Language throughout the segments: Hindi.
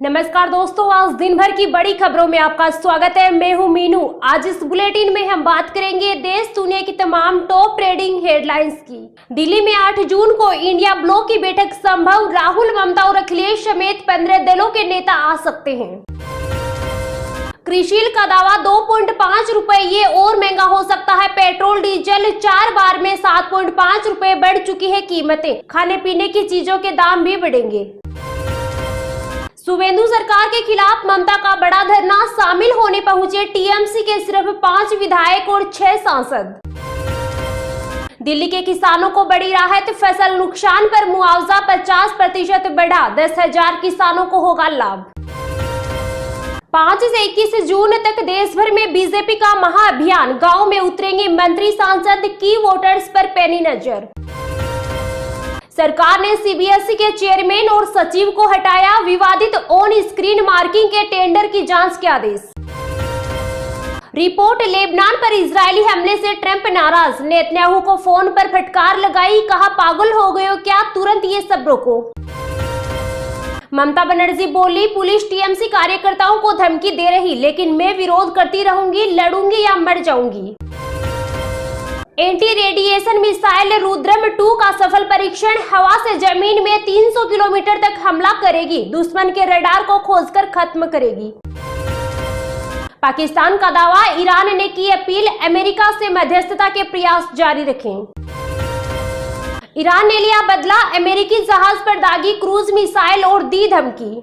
नमस्कार दोस्तों, आज दिन भर की बड़ी खबरों में आपका स्वागत है। मैं हूं मीनू। आज इस बुलेटिन में हम बात करेंगे देश दुनिया की तमाम टॉप ट्रेडिंग हेडलाइंस की। दिल्ली में 8 जून को इंडिया ब्लॉक की बैठक संभव, राहुल, ममता और अखिलेश समेत 15 दलों के नेता आ सकते हैं। कृषि का दावा 2.5 रुपए, ये और महंगा हो सकता है। पेट्रोल डीजल 4 बार में 7.5 रुपए बढ़ चुकी है कीमतें। खाने पीने की चीजों के दाम भी बढ़ेंगे। शुवेंदु सरकार के खिलाफ ममता का बड़ा धरना, शामिल होने पहुंचे टीएमसी के सिर्फ 5 विधायक और 6 सांसद। दिल्ली के किसानों को बड़ी राहत, फसल नुकसान पर मुआवजा 50% बढ़ा, 10,000 किसानों को होगा लाभ। 5 से 21 जून तक देश भर में बीजेपी का महाअभियान, गांव में उतरेंगे मंत्री सांसद, की वोटर्स पर पैनी नजर। सरकार ने सीबीएसई के चेयरमैन और सचिव को हटाया, विवादित ऑन स्क्रीन मार्किंग के टेंडर की जांच के आदेश। रिपोर्ट, लेबनान पर इजरायली हमले से ट्रंप नाराज, नेतन्याहू को फोन पर फटकार लगाई, कहा पागल हो गए हो क्या, तुरंत ये सब रोको। ममता बनर्जी बोली, पुलिस टीएमसी कार्यकर्ताओं को धमकी दे रही, लेकिन मैं विरोध करती रहूंगी, लड़ूंगी या मर जाऊंगी। एंटी रेडिएशन मिसाइल रुद्रम 2 का सफल परीक्षण, हवा से जमीन में 300 किलोमीटर तक हमला करेगी, दुश्मन के रडार को खोजकर खत्म करेगी। पाकिस्तान का दावा, ईरान ने की अपील, अमेरिका से मध्यस्थता के प्रयास जारी रखें। ईरान ने लिया बदला, अमेरिकी जहाज पर दागी क्रूज मिसाइल और दी धमकी।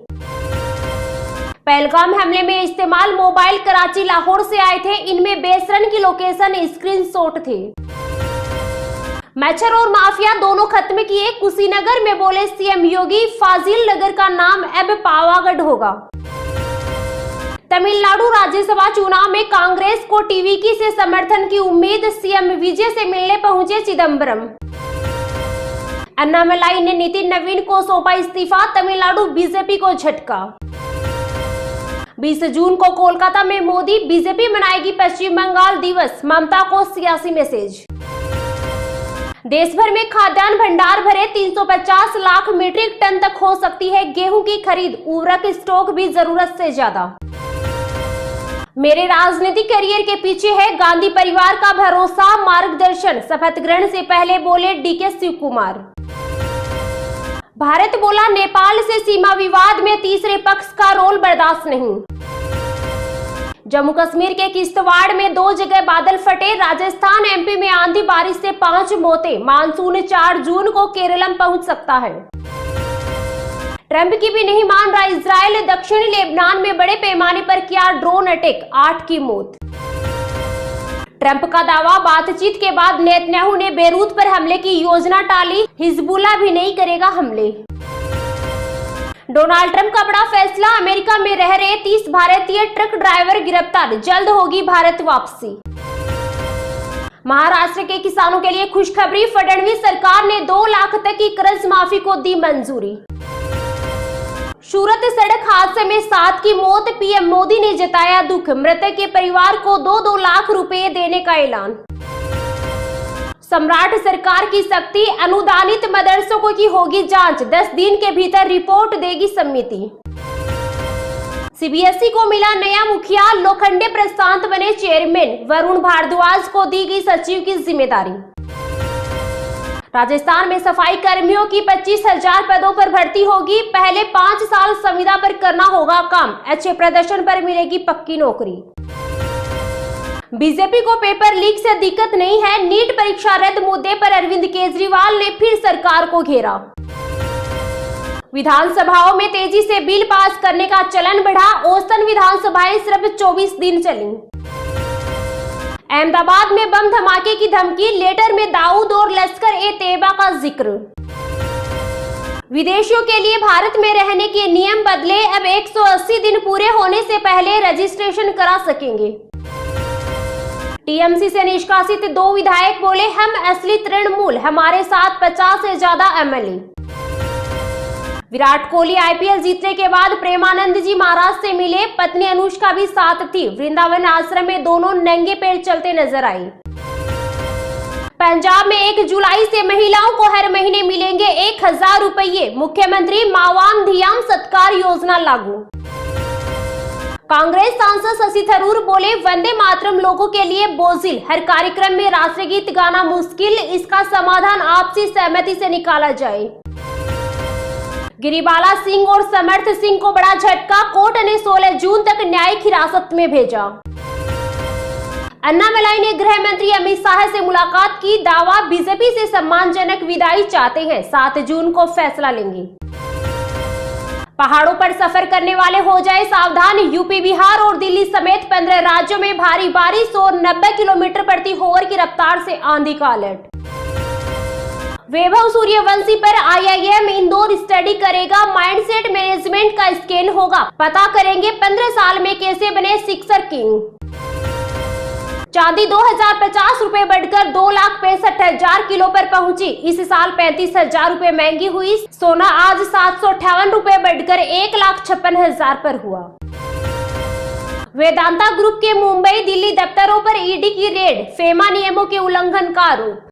पहलगाम हमले में इस्तेमाल मोबाइल कराची लाहौर से आए थे, इनमें बेसरन की लोकेशन स्क्रीनशॉट थे। मच्छर और माफिया दोनों खत्म किए, कुशीनगर में बोले सीएम योगी, फाजिल नगर का नाम अब पावागढ़ होगा। तमिलनाडु राज्यसभा चुनाव में कांग्रेस को टीवीके से समर्थन की उम्मीद, सीएम विजय से मिलने पहुंचे चिदम्बरम। अन्नामलाई ने नितिन नवीन को सौंपा इस्तीफा, तमिलनाडु बीजेपी को झटका। 20 जून को कोलकाता में मोदी, बीजेपी मनाएगी पश्चिम बंगाल दिवस, ममता को सियासी मैसेज। देश भर में खाद्यान्न भंडार भरे, 350 लाख मीट्रिक टन तक हो सकती है गेहूं की खरीद, उर्वरक स्टॉक भी जरूरत से ज्यादा। मेरे राजनीतिक करियर के पीछे है गांधी परिवार का भरोसा, मार्गदर्शन, शपथ ग्रहण से पहले बोले डीके शिव कुमार। भारत बोला, नेपाल से सीमा विवाद में तीसरे पक्ष का रोल बर्दाश्त नहीं। जम्मू कश्मीर के किश्तवाड़ में 2 जगह बादल फटे, राजस्थान एमपी में आंधी बारिश से 5 मौतें, मानसून 4 जून को केरलम पहुंच सकता है। ट्रंप की भी नहीं मान रहा इजराइल, दक्षिणी लेबनान में बड़े पैमाने पर किया ड्रोन अटैक, 8 की मौत। ट्रंप का दावा, बातचीत के बाद नेतन्याहू ने बेरूत पर हमले की योजना टाली, हिजबुल्लाह भी नहीं करेगा हमले। डोनाल्ड ट्रंप का बड़ा फैसला, अमेरिका में रह रहे 30 भारतीय ट्रक ड्राइवर गिरफ्तार, जल्द होगी भारत वापसी। महाराष्ट्र के किसानों के लिए खुशखबरी, फडणवीस सरकार ने 2 लाख तक की कर्ज माफी को दी मंजूरी। सूरत सड़क हादसे में 7 की मौत, पीएम मोदी ने जताया दुख, मृतक के परिवार को 2-2 लाख रुपए देने का ऐलान। सम्राट सरकार की सख्ती, अनुदानित मदरसों की होगी जांच, 10 दिन के भीतर रिपोर्ट देगी समिति। सीबीएसई को मिला नया मुखिया, लोखंडे प्रशांत बने चेयरमैन, वरुण भारद्वाज को दी गई सचिव की जिम्मेदारी। राजस्थान में सफाई कर्मियों की 25,000 पदों पर भर्ती होगी, पहले 5 साल संविदा पर करना होगा काम, अच्छे प्रदर्शन पर मिलेगी पक्की नौकरी। बीजेपी को पेपर लीक से दिक्कत नहीं है, नीट परीक्षा रद्द मुद्दे पर अरविंद केजरीवाल ने फिर सरकार को घेरा। विधानसभाओं में तेजी से बिल पास करने का चलन बढ़ा, औसतन विधानसभाएं सिर्फ 24 दिन चली। अहमदाबाद में बम धमाके की धमकी, लेटर में दाऊद और लश्कर-ए-तैयबा का जिक्र। विदेशियों के लिए भारत में रहने के नियम बदले, अब 180 दिन पूरे होने से पहले रजिस्ट्रेशन करा सकेंगे। टीएमसी से निष्कासित 2 विधायक बोले, हम असली तृणमूल, हमारे साथ 50 से ज्यादा एमएलए। विराट कोहली आईपीएल जीतने के बाद प्रेमानंद जी महाराज से मिले, पत्नी अनुष्का भी साथ थी, वृंदावन आश्रम में दोनों नंगे पैर चलते नजर आई। पंजाब में 1 जुलाई से महिलाओं को हर महीने मिलेंगे 1000 रुपये। मुख्यमंत्री मावाम धियाम सत्कार योजना लागू। कांग्रेस सांसद शशि थरूर बोले, वंदे मातरम लोगों के लिए बोझिल, हर कार्यक्रम में राष्ट्रगीत गाना मुश्किल, इसका समाधान आपसी सहमति से निकाला जाए। गिरिबाला सिंह और समर्थ सिंह को बड़ा झटका, कोर्ट ने 16 जून तक न्यायिक हिरासत में भेजा। अन्नामलाई ने गृह मंत्री अमित शाह से मुलाकात की, दावा बीजेपी से सम्मानजनक विदाई चाहते हैं, 7 जून को फैसला लेंगे। पहाड़ों पर सफर करने वाले हो जाए सावधान, यूपी, बिहार और दिल्ली समेत 15 राज्यों में भारी बारिश और 90 किलोमीटर प्रति होवर की रफ्तार से आंधी का अलर्ट। वैभव सूर्यवंशी पर IIM इंदौर स्टडी करेगा, माइंडसेट मैनेजमेंट का स्कैन होगा, पता करेंगे 15 साल में कैसे बने सिक्सर किंग। चांदी 2050 रुपए बढ़कर 2,65,000 किलो पर पहुंची, इस साल 35,000 रुपए महंगी हुई। सोना आज 758 रुपए बढ़कर 1,56,000 पर हुआ। वेदांता ग्रुप के मुंबई दिल्ली दफ्तरों पर ईडी की रेड, फेमा नियमों के उल्लंघन का आरोप।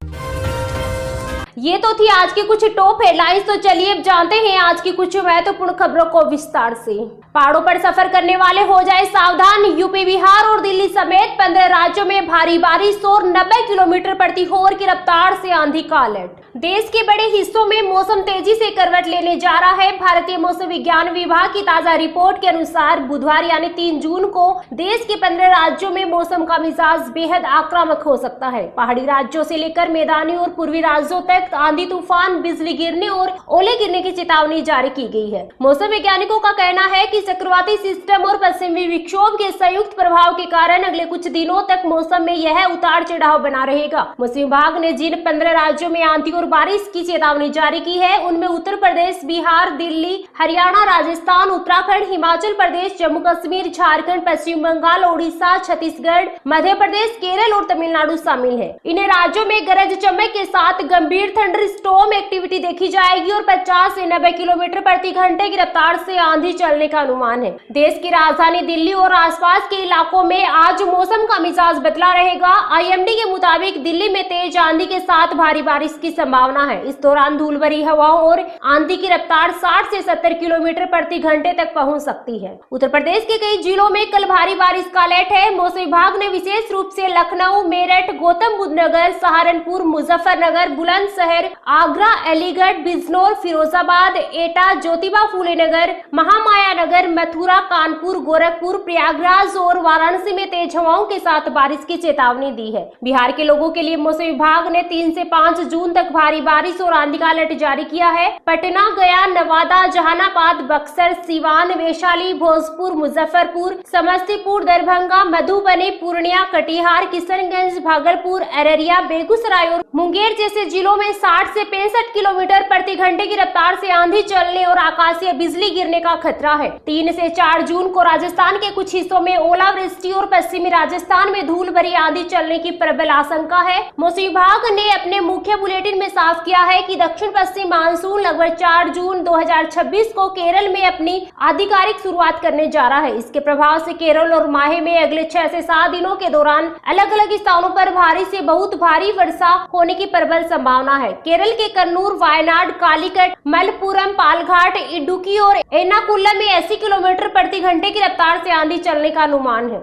ये तो थी आज की कुछ टॉप हेडलाइंस। तो चलिए अब जानते हैं आज की कुछ महत्वपूर्ण खबरों को विस्तार से। पहाड़ों पर सफर करने वाले हो जाए सावधान, यूपी, बिहार और दिल्ली समेत 15 राज्यों में भारी बारिश और 90 किलोमीटर प्रति होवर की रफ्तार से आंधी का अलर्ट। देश के बड़े हिस्सों में मौसम तेजी से करवट लेने जा रहा है। भारतीय मौसम विज्ञान विभाग की ताजा रिपोर्ट के अनुसार बुधवार यानी 3 जून को देश के 15 राज्यों में मौसम का मिजाज बेहद आक्रामक हो सकता है। पहाड़ी राज्यों से लेकर मैदानी और पूर्वी राज्यों तक आंधी, तूफान, बिजली गिरने और ओले गिरने की चेतावनी जारी की गई है। मौसम वैज्ञानिकों का कहना है कि चक्रवाती सिस्टम और पश्चिमी विक्षोभ के संयुक्त प्रभाव के कारण अगले कुछ दिनों तक मौसम में यह उतार चढ़ाव बना रहेगा। मौसम विभाग ने जिन 15 राज्यों में आंधी और बारिश की चेतावनी जारी की है, उनमें उत्तर प्रदेश, बिहार, दिल्ली, हरियाणा, राजस्थान, उत्तराखंड, हिमाचल प्रदेश, जम्मू कश्मीर, झारखंड, पश्चिम बंगाल, ओडिशा, छत्तीसगढ़, मध्य प्रदेश, केरल और तमिलनाडु शामिल है। इन राज्यों में गरज चमक के साथ गंभीर थंडर स्टॉर्म एक्टिविटी देखी जाएगी और 50 से 90 किलोमीटर प्रति घंटे की रफ्तार से आंधी चलने का अनुमान है। देश की राजधानी दिल्ली और आसपास के इलाकों में आज मौसम का मिजाज बदला रहेगा। IMD के मुताबिक दिल्ली में तेज आंधी के साथ भारी बारिश की संभावना है। इस दौरान धूल भरी हवाओं और आंधी की रफ्तार 60 से 70 किलोमीटर प्रति घंटे तक पहुंच सकती है। उत्तर प्रदेश के कई जिलों में कल भारी बारिश का अलर्ट है। मौसम विभाग ने विशेष रूप से लखनऊ, मेरठ, गौतम बुद्ध नगर, सहारनपुर, मुजफ्फरनगर, बुलंदशहर, आगरा, अलीगढ़, बिजनौर, फिरोजाबाद, एटा, ज्योतिबा फूले नगर, महामाया नगर, मथुरा, कानपुर, गोरखपुर, प्रयागराज और वाराणसी में तेज हवाओं के साथ बारिश की चेतावनी दी है। बिहार के लोगों के लिए मौसम विभाग ने 3 से 5 जून तक भारी बारिश और आंधी का अलर्ट जारी किया है। पटना, गया, नवादा, जहानाबाद, बक्सर, सीवान, वैशाली, भोजपुर, मुजफ्फरपुर, समस्तीपुर, दरभंगा, मधुबनी, पूर्णिया, कटिहार, किशनगंज, भागलपुर, अररिया, बेगूसराय और मुंगेर जैसे जिलों में 60 से 65 किलोमीटर प्रति घंटे की रफ्तार से आंधी चलने और आकाशीय बिजली गिरने का खतरा है। 3 से 4 जून को राजस्थान के कुछ हिस्सों में ओलावृष्टि और पश्चिमी राजस्थान में धूल भरी आंधी चलने की प्रबल आशंका है। मौसम विभाग ने अपने मुख्य बुलेटिन में साफ किया है कि दक्षिण पश्चिम मानसून लगभग 4 जून 2026 को केरल में अपनी आधिकारिक शुरुआत करने जा रहा है। इसके प्रभाव से केरल और माहे में अगले 6 से 7 दिनों के दौरान अलग अलग स्थानों पर भारी से बहुत भारी वर्षा होने की प्रबल संभावना है। केरल के कन्नूर, वायनाड, कालीकट, मलप्पुरम, पालघाट, इडुक्की और एर्नाकुलम में 80 किलोमीटर प्रति घंटे की रफ्तार से आंधी चलने का अनुमान है।